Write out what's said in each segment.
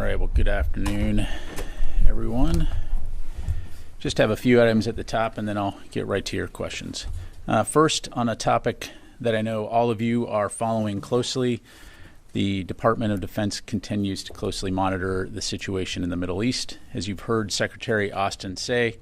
right, well, good afternoon, everyone. Just have a few items at the top, and then I'll get right to your questions. First, on a topic that I know all of you are following closely, the Department of Defense continues to closely monitor the situation in the Middle East. As you've heard Secretary Austin say,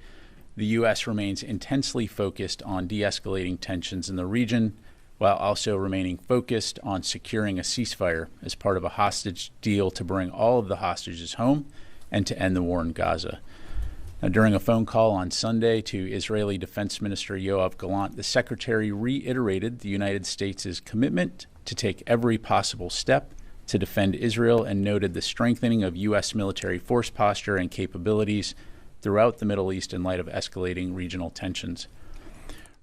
the U.S. remains intensely focused on de-escalating tensions in the region, while also remaining focused on securing a ceasefire as part of a hostage deal to bring all of the hostages home and to end the war in Gaza. Now, during a phone call on Sunday to Israeli Defense Minister Yoav Gallant, the Secretary reiterated the United States' commitment to take every possible step to defend Israel and noted the strengthening of U.S. military force posture and capabilities throughout the Middle East in light of escalating regional tensions.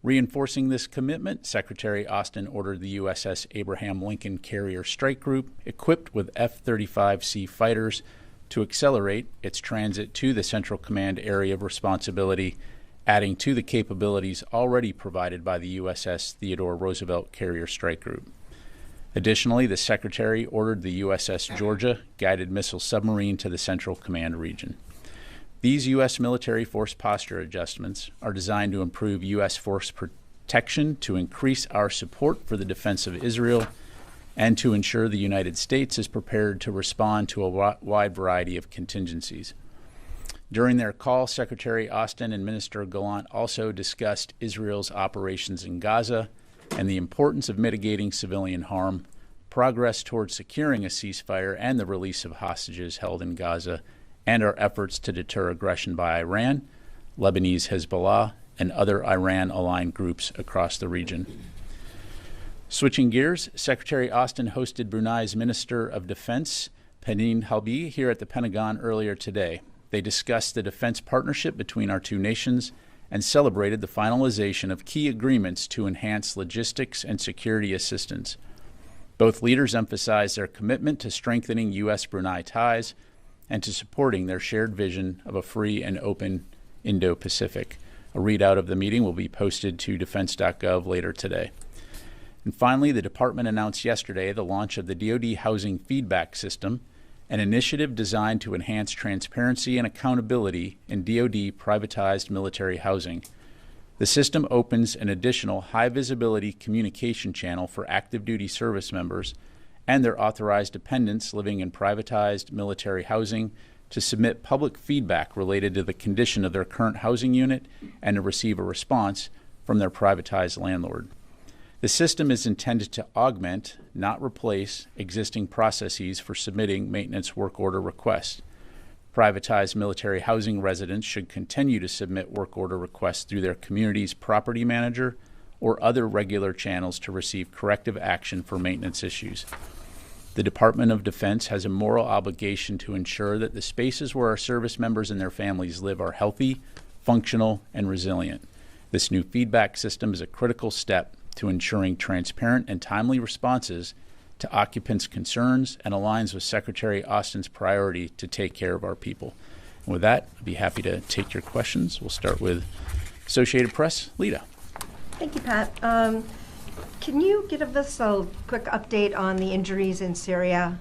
Reinforcing this commitment, Secretary Austin ordered the USS Abraham Lincoln Carrier Strike Group, equipped with F-35C fighters, to accelerate its transit to the Central Command area of responsibility, adding to the capabilities already provided by the USS Theodore Roosevelt Carrier Strike Group. Additionally, the Secretary ordered the USS Georgia guided missile submarine to the Central Command region. These U.S. military force posture adjustments are designed to improve U.S. force protection, to increase our support for the defense of Israel, and to ensure the United States is prepared to respond to a wide variety of contingencies. During their call, Secretary Austin and Minister Gallant also discussed Israel's operations in Gaza and the importance of mitigating civilian harm, progress towards securing a ceasefire and the release of hostages held in Gaza, and our efforts to deter aggression by Iran, Lebanese Hezbollah, and other Iran-aligned groups across the region. Switching gears, Secretary Austin hosted Brunei's Minister of Defense, Penin Halbi, here at the Pentagon earlier today. They discussed the defense partnership between our two nations and celebrated the finalization of key agreements to enhance logistics and security assistance. Both leaders emphasized their commitment to strengthening U.S.-Brunei ties and to supporting their shared vision of a free and open Indo-Pacific. A readout of the meeting will be posted to defense.gov later today. And finally, the department announced yesterday the launch of the DoD Housing Feedback System, an initiative designed to enhance transparency and accountability in DoD privatized military housing. The system opens an additional high-visibility communication channel for active duty service members and their authorized dependents living in privatized military housing to submit public feedback related to the condition of their current housing unit and to receive a response from their privatized landlord. The system is intended to augment, not replace, existing processes for submitting maintenance work order requests. Privatized military housing residents should continue to submit work order requests through their community's property manager or other regular channels to receive corrective action for maintenance issues. The Department of Defense has a moral obligation to ensure that the spaces where our service members and their families live are healthy, functional, and resilient. This new feedback system is a critical step to ensuring transparent and timely responses to occupants' concerns and aligns with Secretary Austin's priority to take care of our people. And with that, I'd be happy to take your questions. We'll start with Associated Press. Lita. Thank you, Pat. Can you give us a quick update on the injuries in Syria?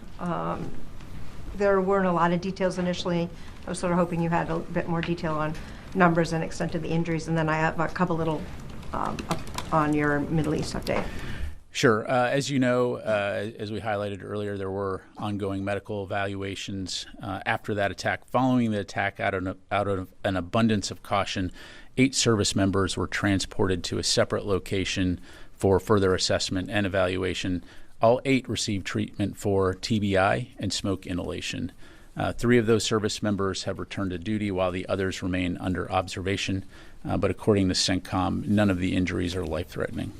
There weren't a lot of details initially. I was sort of hoping you had a bit more detail on numbers and extent of the injuries, and then I have a couple little on your Middle East update. Sure. As you know, as we highlighted earlier, there were ongoing medical evaluations after that attack. Following the attack, out of an abundance of caution, 8 service members were transported to a separate location for further assessment and evaluation. All 8 received treatment for TBI and smoke inhalation. 3 of those service members have returned to duty while the others remain under observation. But according to CENTCOM, none of the injuries are life-threatening.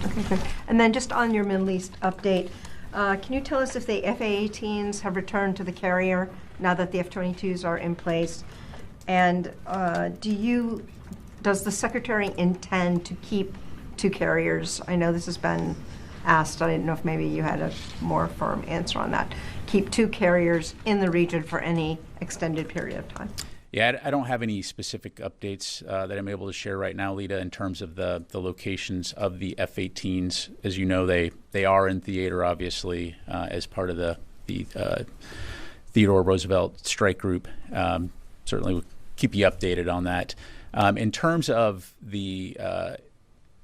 Okay, good. And then just on your Middle East update, can you tell us if the F-A-18s have returned to the carrier now that the F-22s are in place? And does the Secretary intend to keep 2 carriers? I know this has been asked. I didn't know if maybe you had a more firm answer on that. Keep 2 carriers in the region for any extended period of time. Yeah, I don't have any specific updates that I'm able to share right now, Lita, in terms of the locations of the F-18s. As you know, they are in theater, obviously, as part of the Theodore Roosevelt Strike Group. Certainly we'll keep you updated on that. In terms of the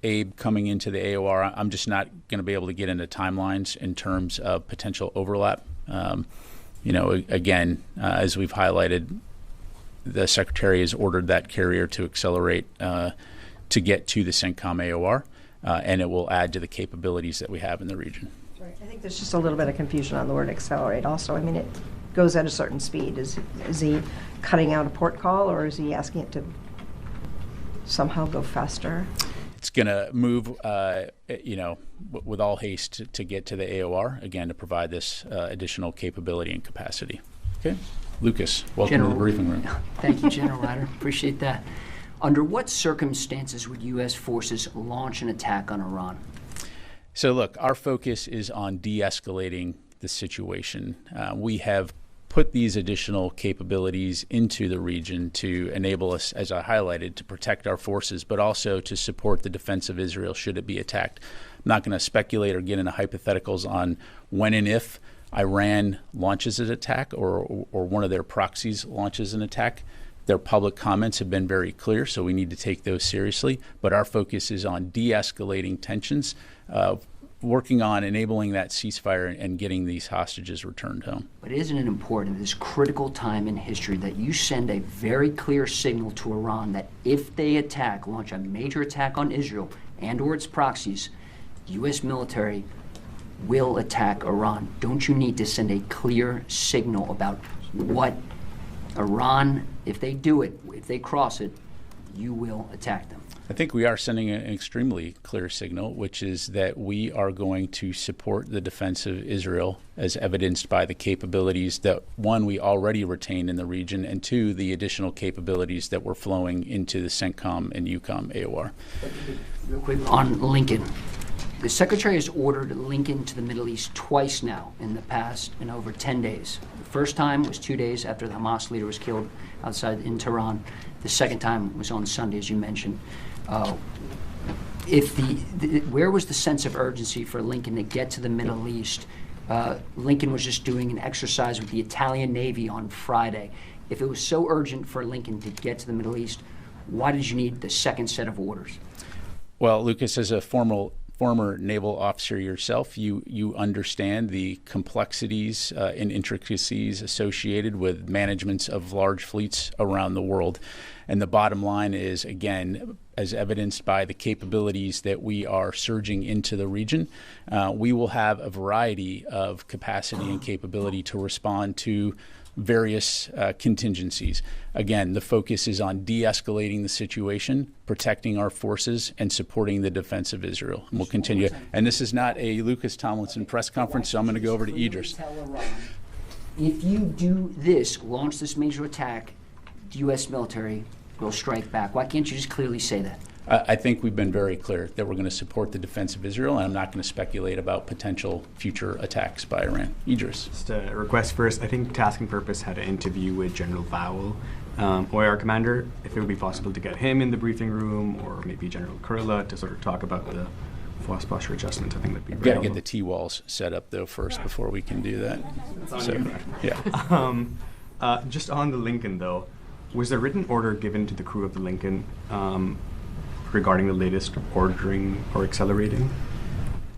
Abe coming into the AOR, I'm just not going to be able to get into timelines in terms of potential overlap. Again, as we've highlighted, the Secretary has ordered that carrier to accelerate to get to the CENTCOM AOR, and it will add to the capabilities that we have in the region. Right. I think there's just a little bit of confusion on the word accelerate also. I mean, it goes at a certain speed. Is he cutting out a port call, or is he asking it to somehow go faster? It's going to move, with all haste to get to the AOR, again, to provide this additional capability and capacity. Okay. Lucas, welcome to the briefing room. Thank you, General Ryder. Appreciate that. Under what circumstances would U.S. forces launch an attack on Iran? So, look, our focus is on de-escalating the situation. We have put these additional capabilities into the region to enable us, as I highlighted, to protect our forces, but also to support the defense of Israel should it be attacked. I'm not going to speculate or get into hypotheticals on when and if Iran launches an attack or one of their proxies launches an attack. Their public comments have been very clear, so we need to take those seriously. But our focus is on de-escalating tensions, working on enabling that ceasefire and getting these hostages returned home. But isn't it important at this critical time in history that you send a very clear signal to Iran that if they launch a major attack on Israel and or its proxies, the U.S. military will attack Iran? Don't you need to send a clear signal about what Iran, if they do it, if they cross it, you will attack them? I think we are sending an extremely clear signal, which is that we are going to support the defense of Israel as evidenced by the capabilities that, one, we already retain in the region, and two, the additional capabilities that we're flowing into the CENTCOM and EUCOM AOR. Real quick on Lincoln. The Secretary has ordered Lincoln to the Middle East twice now in over 10 days. The first time was 2 days after the Hamas leader was killed outside in Tehran. The second time was on Sunday, as you mentioned. Where was the sense of urgency for Lincoln to get to the Middle East? Lincoln was just doing an exercise with the Italian Navy on Friday. If it was so urgent for Lincoln to get to the Middle East, why did you need the second set of orders? Well, Lucas, as a former naval officer yourself, you understand the complexities and intricacies associated with managements of large fleets around the world. And the bottom line is, again, as evidenced by the capabilities that we are surging into the region, we will have a variety of capacity and capability to respond to various contingencies. Again, the focus is on de-escalating the situation, protecting our forces, and supporting the defense of Israel. And we'll continue. And this is not a Lucas Tomlinson press conference, so I'm going to go over to Idris. If you do this, launch this major attack, the U.S. military will strike back. Why can't you just clearly say that? I think we've been very clear that we're going to support the defense of Israel, and I'm not going to speculate about potential future attacks by Iran. Idris. Just a request first. I think Task and Purpose had an interview with General Vowell, OIR commander. If it would be possible to get him in the briefing room, or maybe General Kurla, to sort of talk about the force posture adjustment, I think that'd be We've got to get the T-walls set up, though, first before we can do that. Yeah. Just on the Lincoln, though, was there a written order given to the crew of the Lincoln regarding the latest ordering or accelerating?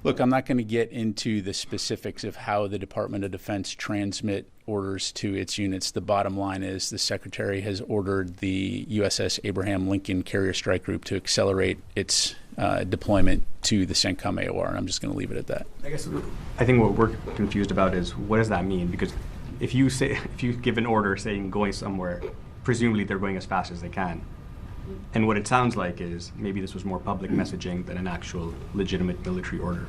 Look, I'm not going to get into the specifics of how the Department of Defense transmit orders to its units. The bottom line is the Secretary has ordered the USS Abraham Lincoln Carrier Strike Group to accelerate its deployment to the CENTCOM AOR, and I'm just going to leave it at that. I think what we're confused about is, what does that mean? Because if you give an order saying going somewhere, presumably they're going as fast as they can. And what it sounds like is maybe this was more public messaging than an actual legitimate military order.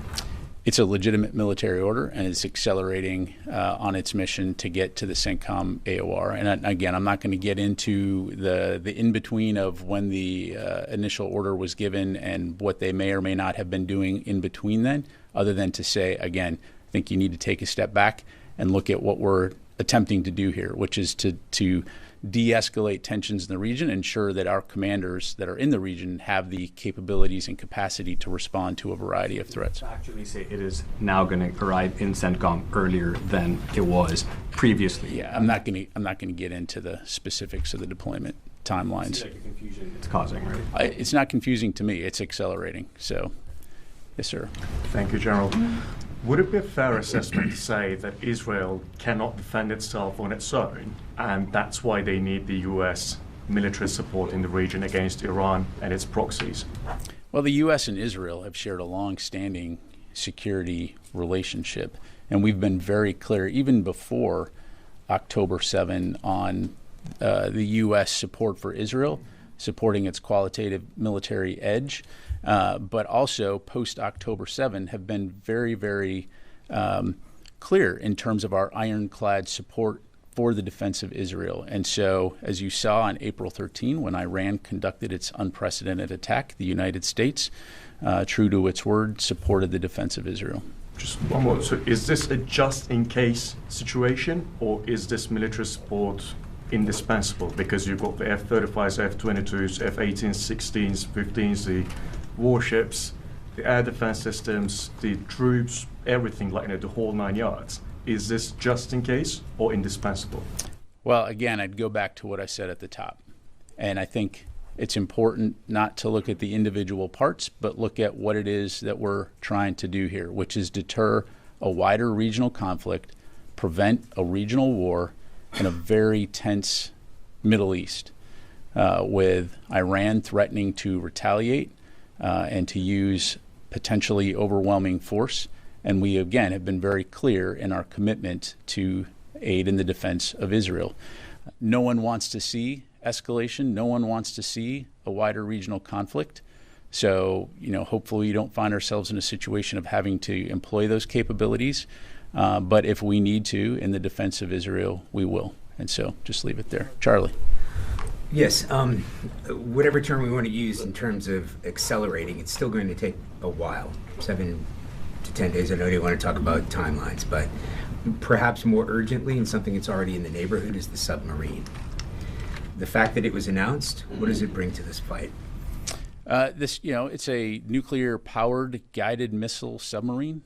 It's a legitimate military order, and it's accelerating on its mission to get to the CENTCOM AOR. And again, I'm not going to get into the in-between of when the initial order was given and what they may or may not have been doing in between then, other than to say, again, I think you need to take a step back and look at what we're attempting to do here, which is to de-escalate tensions in the region, ensure that our commanders that are in the region have the capabilities and capacity to respond to a variety of threats. Actually say it is now going to arrive in CENTCOM earlier than it was previously. Yeah, I'm not going to get into the specifics of the deployment timelines. It's like the confusion it's causing, right? It's not confusing to me. It's accelerating. So, yes, sir. Thank you, General. Would it be a fair assessment to say that Israel cannot defend itself on its own, and that's why they need the U.S. military support in the region against Iran and its proxies? Well, the U.S. and Israel have shared a long-standing security relationship, and we've been very clear, even before October 7, on the U.S. support for Israel, supporting its qualitative military edge. But also post-October 7 have been very, very clear in terms of our ironclad support for the defense of Israel. And so, as you saw on April 13, when Iran conducted its unprecedented attack, the United States, true to its word, supported the defense of Israel. Just one more. So is this a just-in-case situation, or is this military support indispensable? Because you've got the F-35s, F-22s, F-18s, 16s, 15s, the warships, the air defense systems, the troops, everything, like, the whole 9 yards. Is this just in case or indispensable? Well, again, I'd go back to what I said at the top. And I think it's important not to look at the individual parts, but look at what it is that we're trying to do here, which is deter a wider regional conflict, prevent a regional war in a very tense Middle East, with Iran threatening to retaliate and to use potentially overwhelming force. And we, again, have been very clear in our commitment to aid in the defense of Israel. No one wants to see escalation. No one wants to see a wider regional conflict. So, hopefully we don't find ourselves in a situation of having to employ those capabilities. But if we need to in the defense of Israel, we will. And so just leave it there. Charlie. Yes, whatever term we want to use in terms of accelerating, it's still going to take a while, 7 to 10 days. I know you want to talk about timelines, but perhaps more urgently, and something that's already in the neighborhood, is the submarine. The fact that it was announced, what does it bring to this fight? It's a nuclear-powered guided missile submarine.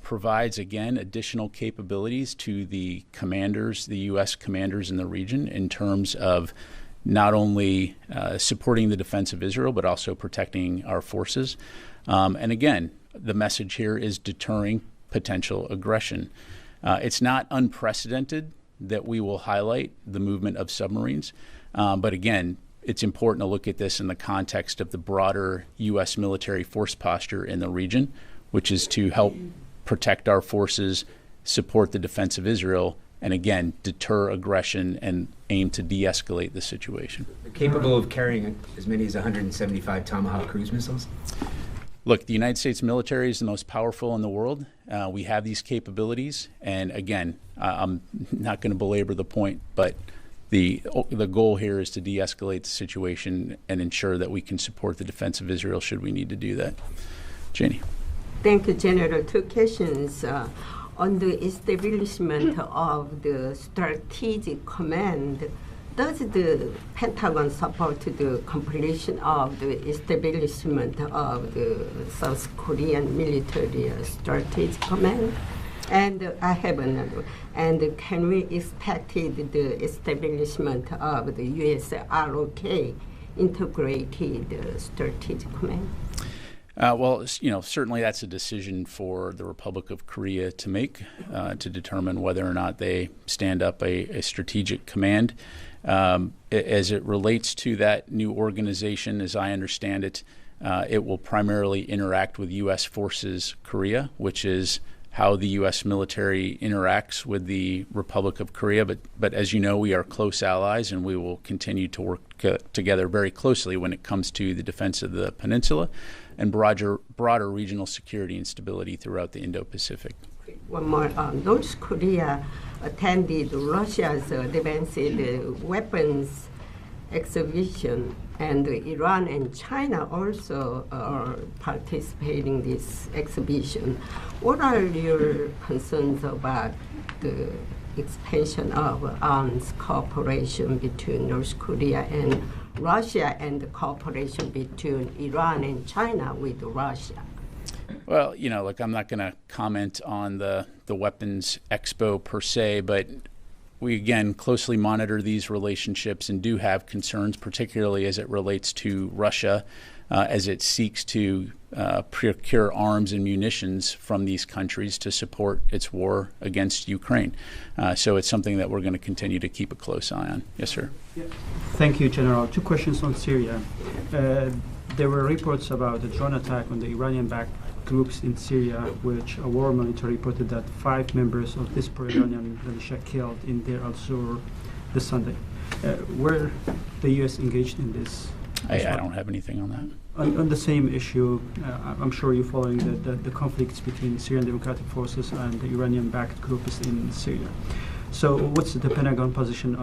Provides, again, additional capabilities to the commanders, the U.S. commanders in the region, in terms of not only supporting the defense of Israel, but also protecting our forces. And again, the message here is deterring potential aggression. It's not unprecedented that we will highlight the movement of submarines. But again, it's important to look at this in the context of the broader U.S. military force posture in the region, which is to help protect our forces, support the defense of Israel, and again, deter aggression and aim to de-escalate the situation. Capable of carrying as many as 175 Tomahawk cruise missiles? Look, the United States military is the most powerful in the world. We have these capabilities. And again, I'm not going to belabor the point, but the goal here is to de-escalate the situation and ensure that we can support the defense of Israel should we need to do that. Janie. Thank you, General. 2 questions. On the establishment of the strategic command, does the Pentagon support the completion of the establishment of the South Korean military strategic command? And I have another. And can we expect the establishment of the U.S. ROK, integrated strategic command? Well, certainly that's a decision for the Republic of Korea to make, to determine whether or not they stand up a strategic command. As it relates to that new organization, as I understand it, it will primarily interact with U.S. Forces Korea, which is how the U.S. military interacts with the Republic of Korea. But as you know, we are close allies, and we will continue to work together very closely when it comes to the defense of the peninsula and broader regional security and stability throughout the Indo-Pacific. One more. North Korea attended Russia's advanced weapons exhibition, and Iran and China also are participating in this exhibition. What are your concerns about the expansion of arms cooperation between North Korea and Russia and the cooperation between Iran and China with Russia? Well, look, I'm not going to comment on the weapons expo per se, but we, again, closely monitor these relationships and do have concerns, particularly as it relates to Russia, as it seeks to procure arms and munitions from these countries to support its war against Ukraine. So it's something that we're going to continue to keep a close eye on. Yes, sir. Yeah. Thank you, General. 2 questions on Syria. There were reports about a drone attack on the Iranian-backed groups in Syria, which a war monitor reported that 5 members of this pro-Iranian militia killed in Deir al-Zur this Sunday. Were the U.S. engaged in this? I don't have anything on that. On the same issue, I'm sure you're following the conflicts between Syrian Democratic Forces and the Iranian-backed groups in Syria. So what's the Pentagon position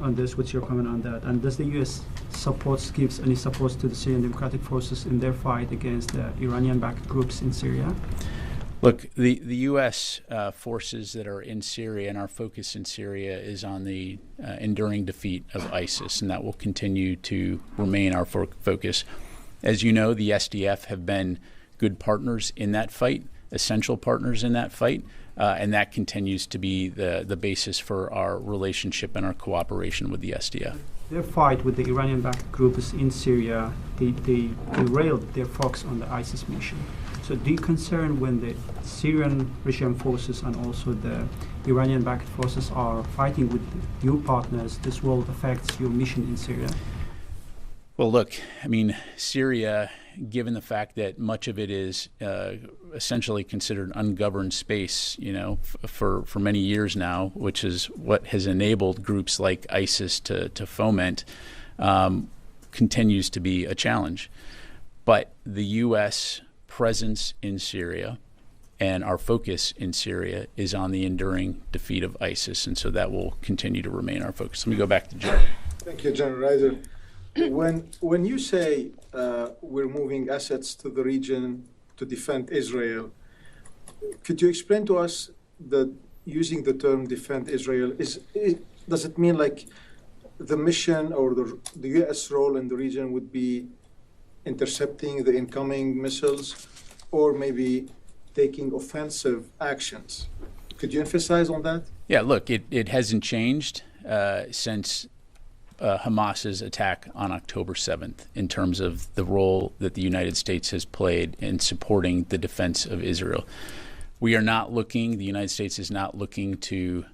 on this? What's your comment on that? And does the U.S. gives any support to the Syrian Democratic Forces in their fight against the Iranian-backed groups in Syria? Look, the U.S. Forces that are in Syria, and our focus in Syria is on the enduring defeat of ISIS, and that will continue to remain our focus. As you know, the SDF have been good partners in that fight, essential partners in that fight, and that continues to be the basis for our relationship and our cooperation with the SDF. Their fight with the Iranian-backed groups in Syria, they derailed their focus on the ISIS mission. So do you concern when the Syrian regime forces and also the Iranian-backed forces are fighting with your partners, this will affect your mission in Syria? Well, look, I mean, Syria, given the fact that much of it is essentially considered ungoverned space, for many years now, which is what has enabled groups like ISIS to foment, continues to be a challenge. But the U.S. presence in Syria and our focus in Syria is on the enduring defeat of ISIS, and so that will continue to remain our focus. Let me go back to Joe. Thank you, General Ryder. When you say we're moving assets to the region to defend Israel, could you explain to us that using the term defend Israel, does it mean like the mission or the U.S. role in the region would be intercepting the incoming missiles or maybe taking offensive actions? Could you emphasize on that? Yeah, look, it hasn't changed since Hamas's attack on October 7th in terms of the role that the United States has played in supporting the defense of Israel. The United States is not looking to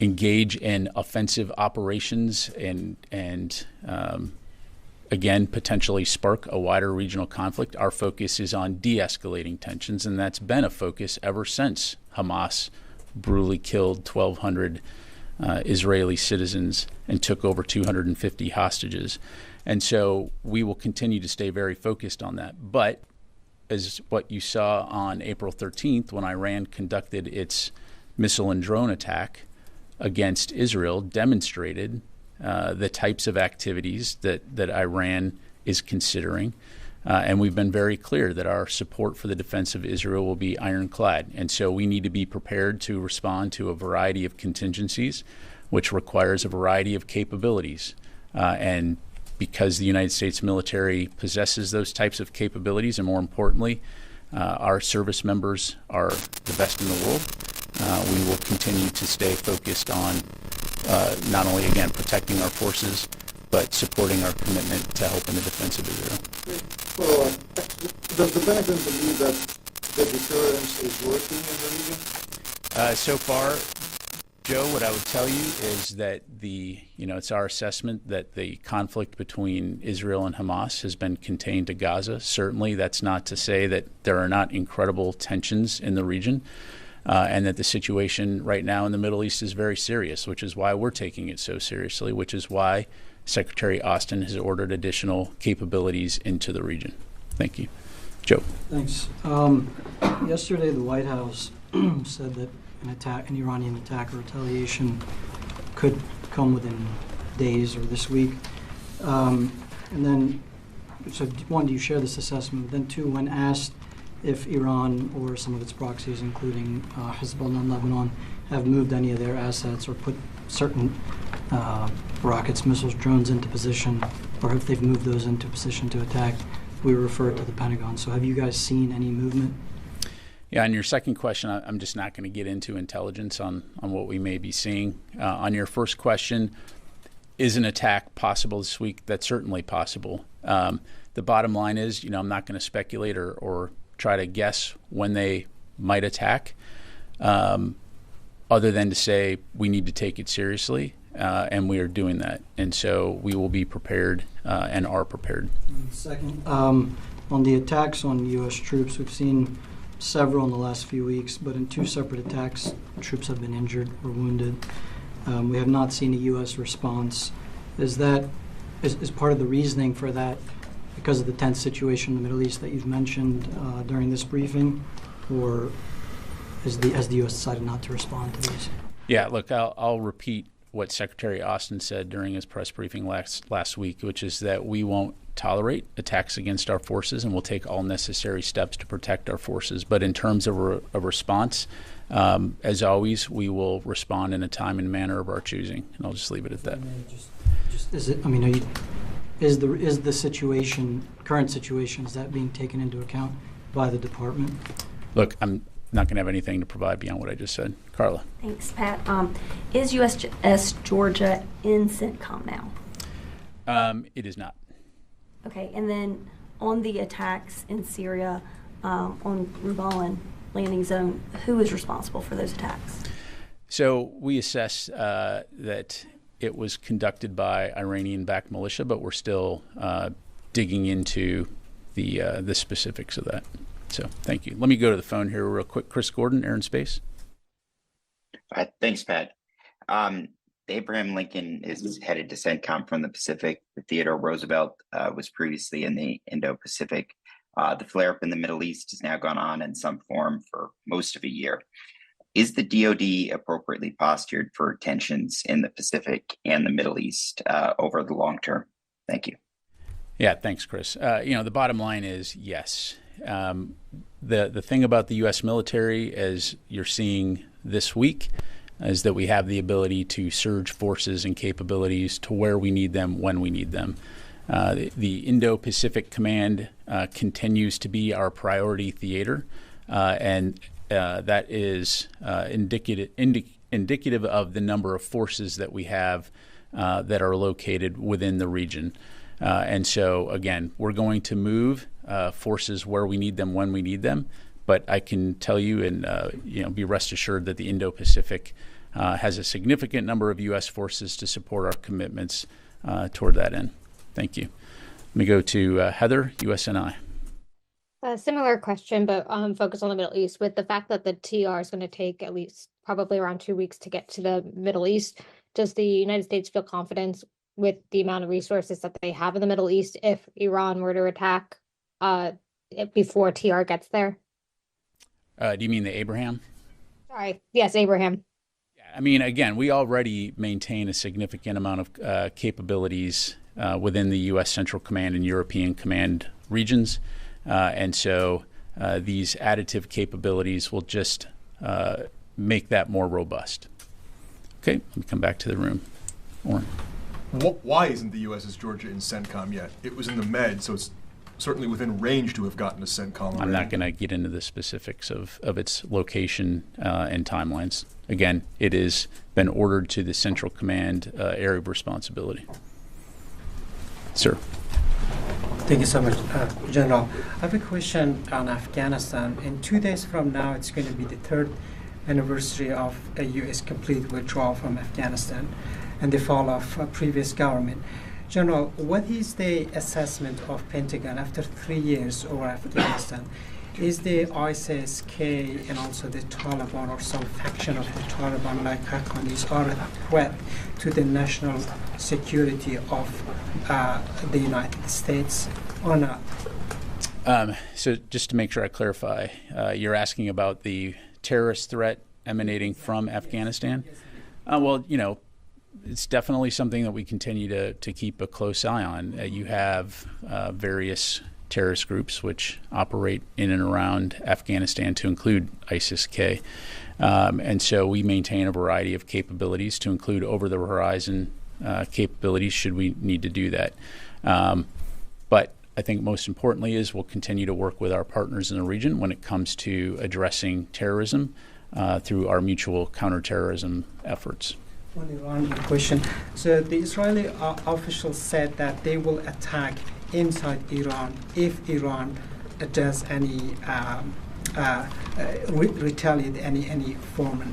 engage in offensive operations and again, potentially spark a wider regional conflict. Our focus is on de-escalating tensions, and that's been a focus ever since Hamas brutally killed 1,200 Israeli citizens and took over 250 hostages. And so we will continue to stay very focused on that. But as what you saw on April 13th, when Iran conducted its missile and drone attack against Israel, demonstrated the types of activities that Iran is considering. And we've been very clear that our support for the defense of Israel will be ironclad. And so we need to be prepared to respond to a variety of contingencies, which requires a variety of capabilities. And because the United States military possesses those types of capabilities, and more importantly, our service members are the best in the world, we will continue to stay focused on not only, again, protecting our forces, but supporting our commitment to help in the defense of Israel. Well, does the Pentagon believe that the deterrence is working in the region? So far, Joe, what I would tell you is that it's our assessment that the conflict between Israel and Hamas has been contained to Gaza. Certainly, that's not to say that there are not incredible tensions in the region. And that the situation right now in the Middle East is very serious, which is why we're taking it so seriously, which is why Secretary Austin has ordered additional capabilities into the region. Thank you. Joe. Thanks. Yesterday, the White House said that an Iranian attack or retaliation could come within days or this week. And then, so one, do you share this assessment? But then two, when asked if Iran or some of its proxies, including Hezbollah in Lebanon, have moved any of their assets or put certain rockets, missiles, drones into position, or if they've moved those into position to attack, we refer it to the Pentagon. So have you guys seen any movement? Yeah, on your second question, I'm just not going to get into intelligence on what we may be seeing. On your first question, is an attack possible this week? That's certainly possible. The bottom line is, I'm not going to speculate or try to guess when they might attack, other than to say we need to take it seriously, and we are doing that. And so we will be prepared and are prepared. Second, on the attacks on U.S. troops, we've seen several in the last few weeks, but in 2 separate attacks, troops have been injured or wounded. We have not seen a U.S. response. Is part of the reasoning for that because of the tense situation in the Middle East that you've mentioned during this briefing, or has the U.S. decided not to respond to these? Yeah, look, I'll repeat what Secretary Austin said during his press briefing last week, which is that we won't tolerate attacks against our forces, and we'll take all necessary steps to protect our forces. But in terms of a response, as always, we will respond in a time and manner of our choosing, and I'll just leave it at that. Is the situation, current situation, is that being taken into account by the department? Look, I'm not going to have anything to provide beyond what I just said. Carla. Thanks, Pat. Is USS Georgia in CENTCOM now? It is not. Okay, and then on the attacks in Syria on Rubalan landing zone, who is responsible for those attacks? So we assess that it was conducted by Iranian-backed militia, but we're still digging into the specifics of that. So thank you. Let me go to the phone here real quick. Chris Gordon, Air and Space. Thanks, Pat. The Abraham Lincoln is headed to CENTCOM from the Pacific. The Theodore Roosevelt was previously in the Indo-Pacific. The flare-up in the Middle East has now gone on in some form for most of a year. Is the DoD appropriately postured for tensions in the Pacific and the Middle East over the long term? Thank you. Yeah, thanks, Chris. The bottom line is yes. The thing about the U.S. military, as you're seeing this week, is that we have the ability to surge forces and capabilities to where we need them when we need them. The Indo-Pacific Command continues to be our priority theater, and that is indicative of the number of forces that we have that are located within the region. And so, again, we're going to move forces where we need them when we need them. But I can tell you and be rest assured that the Indo-Pacific has a significant number of U.S. forces to support our commitments toward that end. Thank you. Let me go to Heather, USNI. A similar question, but focus on the Middle East. With the fact that the TR is going to take at least probably around 2 weeks to get to the Middle East, does the United States feel confident with the amount of resources that they have in the Middle East if Iran were to attack before TR gets there? Do you mean the Abraham? Sorry. Yes, Abraham. Yeah, I mean, again, we already maintain a significant amount of capabilities within the U.S. Central Command and European Command regions. And so these additive capabilities will just make that more robust. Okay, let me come back to the room. Oren. Why isn't the USS Georgia in CENTCOM yet? It was in the Med, so it's certainly within range to have gotten to CENTCOM already. I'm not going to get into the specifics of its location and timelines. Again, it has been ordered to the Central Command area of responsibility. Sir. Thank you so much, General. I have a question on Afghanistan. In 2 days from now, it's going to be the 3rd anniversary of a U.S. complete withdrawal from Afghanistan and the fall of a previous government. General, what is the assessment of Pentagon after 3 years over Afghanistan? Is the ISIS-K and also the Taliban or some faction of the Taliban like Haqqanis are a threat to the national security of the United States or not? So just to make sure I clarify, you're asking about the terrorist threat emanating from Afghanistan? Well, it's definitely something that we continue to keep a close eye on. You have various terrorist groups which operate in and around Afghanistan, to include ISIS-K. And so we maintain a variety of capabilities, to include over-the-horizon capabilities should we need to do that. But I think most importantly is we'll continue to work with our partners in the region when it comes to addressing terrorism through our mutual counterterrorism efforts. On Iran question. So the Israeli officials said that they will attack inside Iran if Iran does any retaliate any form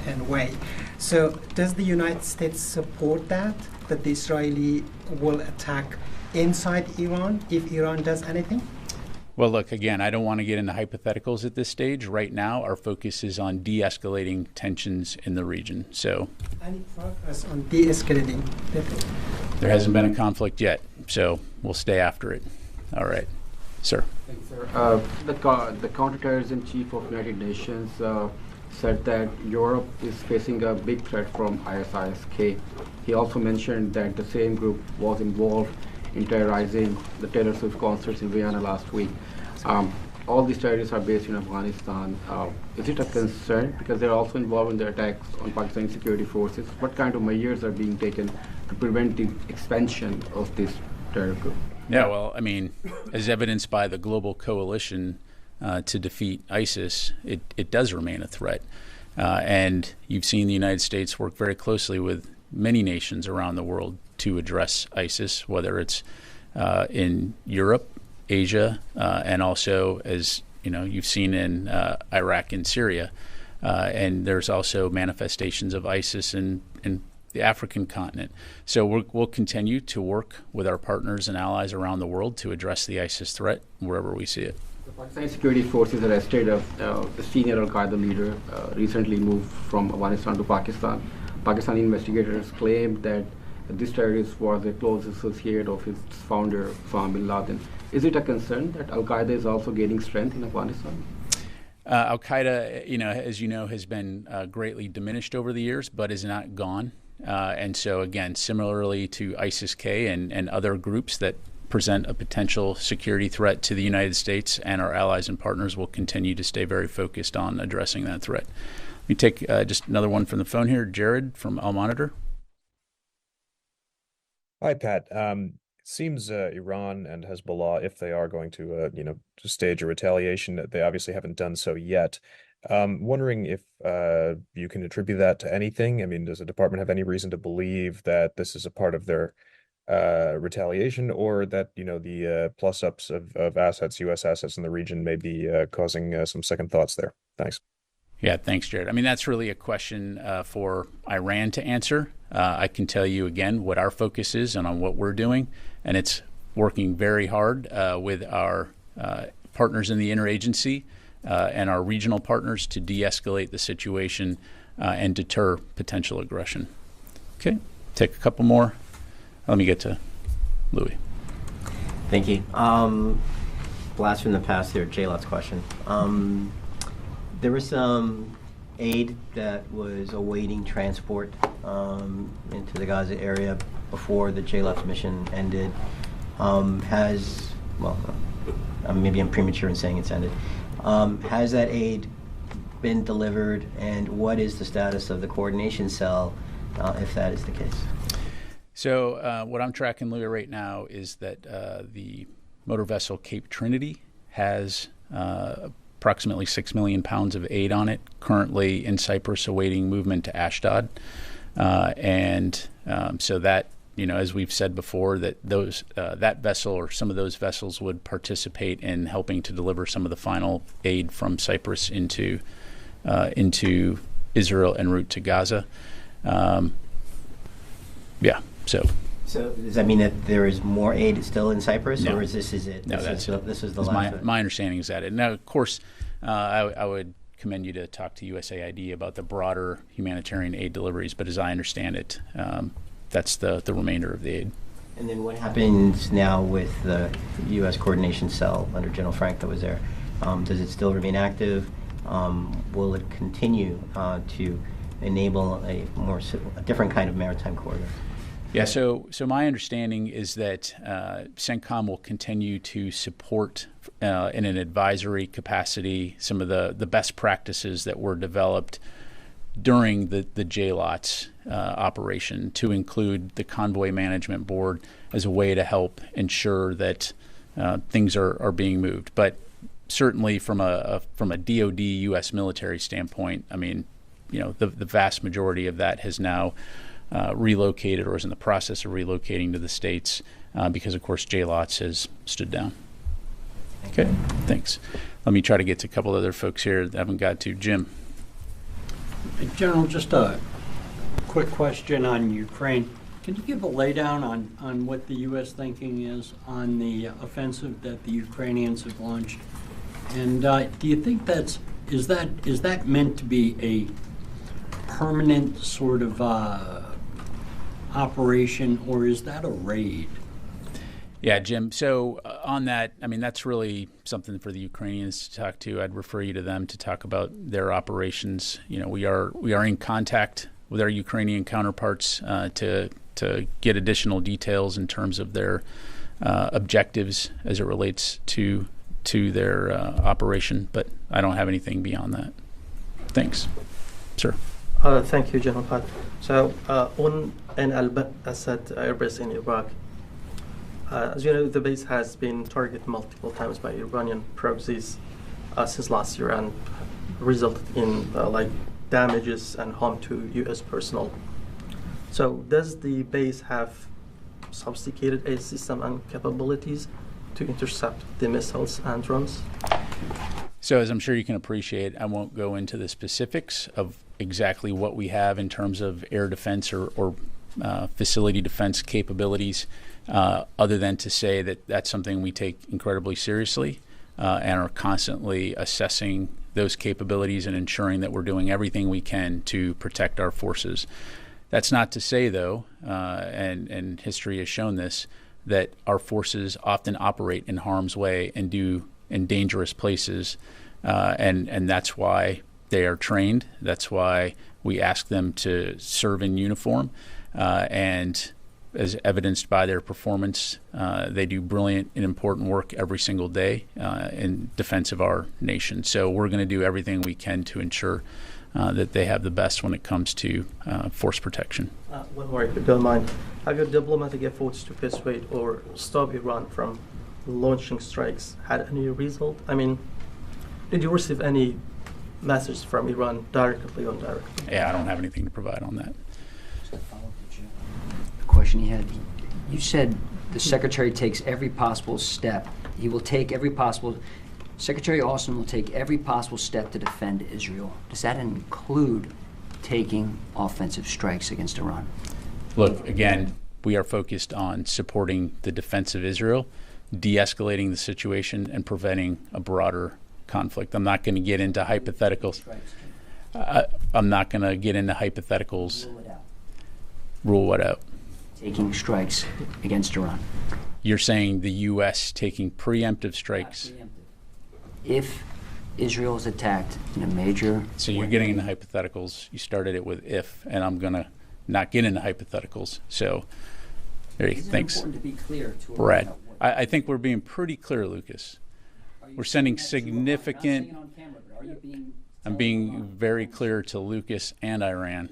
and way. So does the United States support that the Israeli will attack inside Iran if Iran does anything? Well, look, again, I don't want to get into hypotheticals at this stage. Right now, our focus is on de-escalating tensions in the region. So, any progress on de-escalating? There hasn't been a conflict yet, so we'll stay after it. All right, sir. Thanks, sir. The counterterrorism chief of United Nations said that Europe is facing a big threat from ISIS-K. He also mentioned that the same group was involved in terrorizing the Taylor Swift concerts in Vienna last week. All these terrorists are based in Afghanistan. Is it a concern because they're also involved in the attacks on Pakistani security forces? What kind of measures are being taken to prevent the expansion of this terror group? Yeah, well, I mean, as evidenced by the global coalition to defeat ISIS, it does remain a threat. And you've seen the United States work very closely with many nations around the world to address ISIS, whether it's in Europe, Asia, and also, as you know, you've seen in Iraq and Syria. And there's also manifestations of ISIS in the African continent. So we'll continue to work with our partners and allies around the world to address the ISIS threat wherever we see it. The Pakistani security forces arrested a senior Al-Qaeda leader recently moved from Afghanistan to Pakistan. Pakistani investigators claimed that this terrorist was a close associate of its founder, Osama bin Laden. Is it a concern that Al-Qaeda is also gaining strength in Afghanistan? Al-Qaeda, as you know, has been greatly diminished over the years, but is not gone. And so, again, similarly to ISIS-K and other groups that present a potential security threat to the United States and our allies and partners, will continue to stay very focused on addressing that threat. Let me take just another one from the phone here. Jared from Al Monitor. Hi, Pat. It seems Iran and Hezbollah, if they are going to, to stage a retaliation, they obviously haven't done so yet. Wondering if you can attribute that to anything. I mean, does the department have any reason to believe that this is a part of their retaliation, or that the plus-ups of assets, U.S. assets in the region, may be causing some second thoughts there? Thanks. Yeah, thanks, Jared. I mean, that's really a question for Iran to answer. I can tell you again what our focus is and on what we're doing, and it's working very hard with our partners in the interagency and our regional partners to de-escalate the situation and deter potential aggression. Okay, take a couple more. Let me get to Louis. Thank you. Blast from the past here, J-Lot's question. There was some aid that was awaiting transport into the Gaza area before the J-Lot's mission ended. Maybe I'm premature in saying it's ended. Has that aid been delivered, and what is the status of the coordination cell if that is the case? So what I'm tracking, Louis, right now is that the motor vessel Cape Trinity has approximately 6 million pounds of aid on it, currently in Cyprus awaiting movement to Ashdod. So that, as we've said before, that that vessel or some of those vessels would participate in helping to deliver some of the final aid from Cyprus into Israel en route to Gaza. So does that mean that there is more aid still in Cyprus, No. or is this it? No, This is the last. my understanding is that it. Now, of course, I would commend you to talk to USAID about the broader humanitarian aid deliveries, but as I understand it, that's the remainder of the aid. And then what happens now with the U.S. coordination cell under General Frank that was there? Does it still remain active? Will it continue to enable a different kind of maritime corridor? Yeah, so my understanding is that CENTCOM will continue to support in an advisory capacity some of the best practices that were developed during the JLOTS operation, to include the Convoy Management Board as a way to help ensure that things are being moved. But certainly from a DoD U.S. military standpoint, I mean, the vast majority of that has now relocated or is in the process of relocating to the States because, of course, JLOTS has stood down. Okay, thanks. Let me try to get to a couple other folks here that I haven't got to. Jim. General, just a quick question on Ukraine. Can you give a laydown on what the U.S. thinking is on the offensive that the Ukrainians have launched? And do you think is that meant to be a permanent sort of operation, or is that a raid? Yeah, Jim. So on that, I mean, that's really something for the Ukrainians to talk to. I'd refer you to them to talk about their operations. We are in contact with our Ukrainian counterparts to get additional details in terms of their objectives as it relates to their operation. But I don't have anything beyond that. Thanks, sir. Thank you, General Pat. So on an Al-Assad airbase in Iraq, as you know, the base has been targeted multiple times by Iranian proxies since last year and resulted in damages and harm to U.S. personnel. So does the base have sophisticated air system and capabilities to intercept the missiles and drones? So as I'm sure you can appreciate, I won't go into the specifics of exactly what we have in terms of air defense or facility defense capabilities, other than to say that that's something we take incredibly seriously and are constantly assessing those capabilities and ensuring that we're doing everything we can to protect our forces. That's not to say, though, and history has shown this, that our forces often operate in harm's way and do in dangerous places, and that's why they are trained. That's why we ask them to serve in uniform, and as evidenced by their performance, they do brilliant and important work every single day in defense of our nation. So we're going to do everything we can to ensure that they have the best when it comes to force protection. One more, if you don't mind. Have your diplomatic efforts to persuade or stop Iran from launching strikes had any result? I mean, did you receive any message from Iran directly or indirectly? Yeah, I don't have anything to provide on that. The question he had, you said the Secretary takes every possible step. He will take every possible, Secretary Austin will take every possible step to defend Israel. Does that include taking offensive strikes against Iran? Look, again, we are focused on supporting the defense of Israel, de-escalating the situation, and preventing a broader conflict. I'm not going to get into hypotheticals. I'm not going to get into hypotheticals. Rule it out. Rule what out? Taking strikes against Iran. You're saying the U.S. taking preemptive strikes? If Israel is attacked in a major... So you're getting into hypotheticals. You started it with if, and I'm going to not get into hypotheticals. So, there you go. Thanks. It's important to be clear to Brad, I think we're being pretty clear, Lucas. We're sending significant... I'm being very clear to Lucas and Iran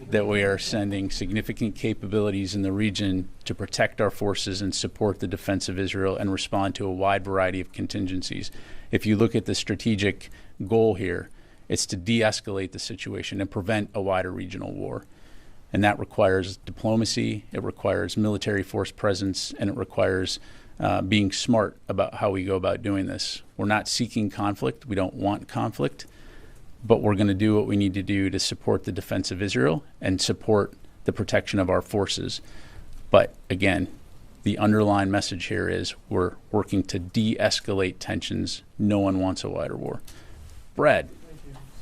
that we are sending significant capabilities in the region to protect our forces and support the defense of Israel and respond to a wide variety of contingencies. If you look at the strategic goal here, it's to de-escalate the situation and prevent a wider regional war. And that requires diplomacy, it requires military force presence, and it requires being smart about how we go about doing this. We're not seeking conflict. We don't want conflict. But we're going to do what we need to do to support the defense of Israel and support the protection of our forces. But again, the underlying message here is we're working to de-escalate tensions. No one wants a wider war. Brad.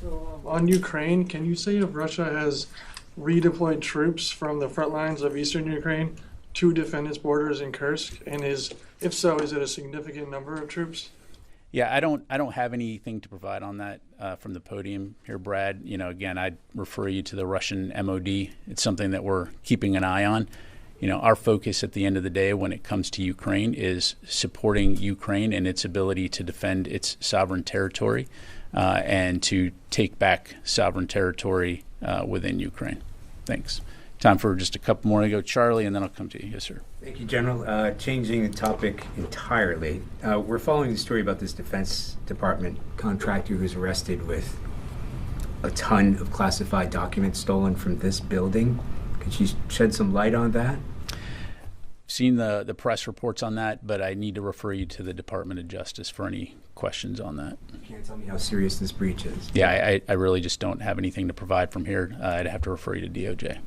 So on Ukraine, can you say if Russia has redeployed troops from the front lines of eastern Ukraine to defend its borders in Kursk? And if so, is it a significant number of troops? Yeah, I don't have anything to provide on that from the podium here, Brad. Again, I'd refer you to the Russian MOD. It's something that we're keeping an eye on, our focus at the end of the day when it comes to Ukraine is supporting Ukraine and its ability to defend its sovereign territory and to take back sovereign territory within Ukraine. Thanks. Time for just a couple more to go. Charlie, and then I'll come to you. Yes, sir. Thank you, General. Changing the topic entirely, we're following the story about this Defense Department contractor who's arrested with a ton of classified documents stolen from this building. Could you shed some light on that? Seen the press reports on that, but I need to refer you to the Department of Justice for any questions on that. You can't tell me how serious this breach is. Yeah, I really just don't have anything to provide from here. I'd have to refer you to DOJ.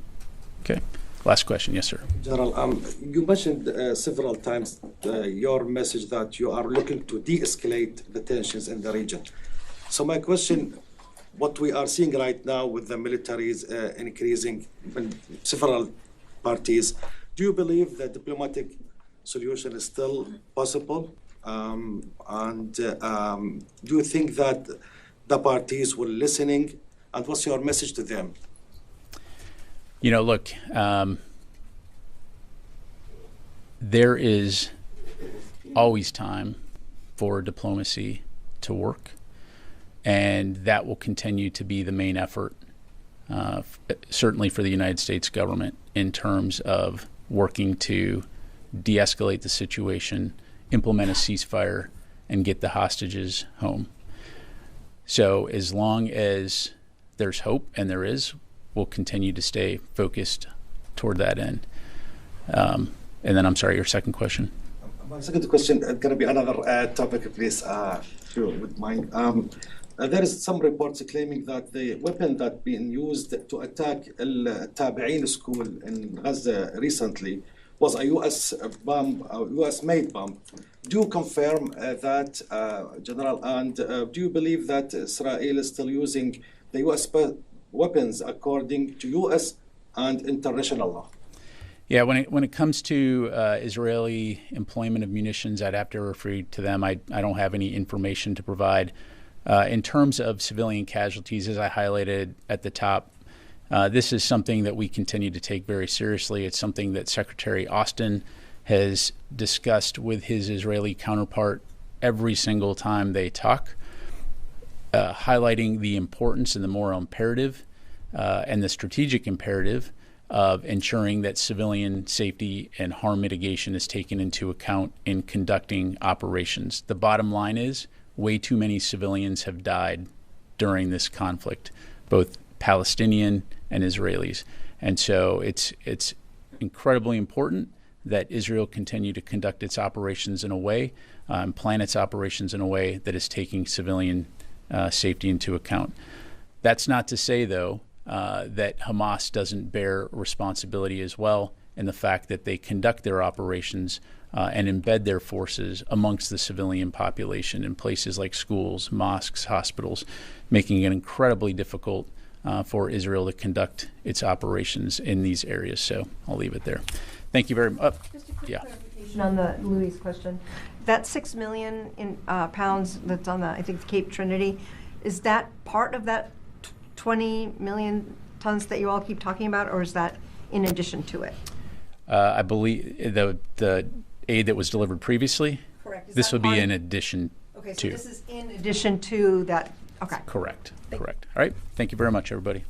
Okay. Last question. Yes, sir. General, you mentioned several times your message that you are looking to de-escalate the tensions in the region. So my question, what we are seeing right now with the militaries increasing in several parties, do you believe the diplomatic solution is still possible? Do you think that the parties were listening? And what's your message to them? Look, there is always time for diplomacy to work, and that will continue to be the main effort, certainly for the United States government, in terms of working to de-escalate the situation, implement a ceasefire, and get the hostages home. So as long as there's hope, and there is, we'll continue to stay focused toward that end. And then, I'm sorry, your second question? My second question is going to be another topic, please, if you would mind. There is some reports claiming that the weapon that being used to attack Al-Tabi'in school in Gaza recently was a U.S. bomb, a U.S.-made bomb. Do you confirm that, General? And do you believe that Israel is still using the U.S. weapons according to U.S. and international law? Yeah, when it comes to Israeli employment of munitions, I'd have to refer you to them. I don't have any information to provide. In terms of civilian casualties, as I highlighted at the top, this is something that we continue to take very seriously. It's something that Secretary Austin has discussed with his Israeli counterpart every single time they talk, highlighting the importance and the moral imperative and the strategic imperative of ensuring that civilian safety and harm mitigation is taken into account in conducting operations. The bottom line is way too many civilians have died during this conflict, both Palestinian and Israelis. And so it's incredibly important that Israel continue to conduct its operations in a way, plan its operations in a way that is taking civilian safety into account. That's not to say, though, that Hamas doesn't bear responsibility as well in the fact that they conduct their operations and embed their forces amongst the civilian population in places like schools, mosques, hospitals, making it incredibly difficult for Israel to conduct its operations in these areas. So I'll leave it there. Thank you very much. Just a quick clarification on the Louis question. That 6 million pounds that's on the, I think, Cape Trinity, is that part of that 20 million tons that you all keep talking about, or is that in addition to it? I believe the aid that was delivered previously. Correct. This would be in addition to. Okay, so this is in addition to that. Okay. Correct. Correct. All right. Thank you very much, everybody.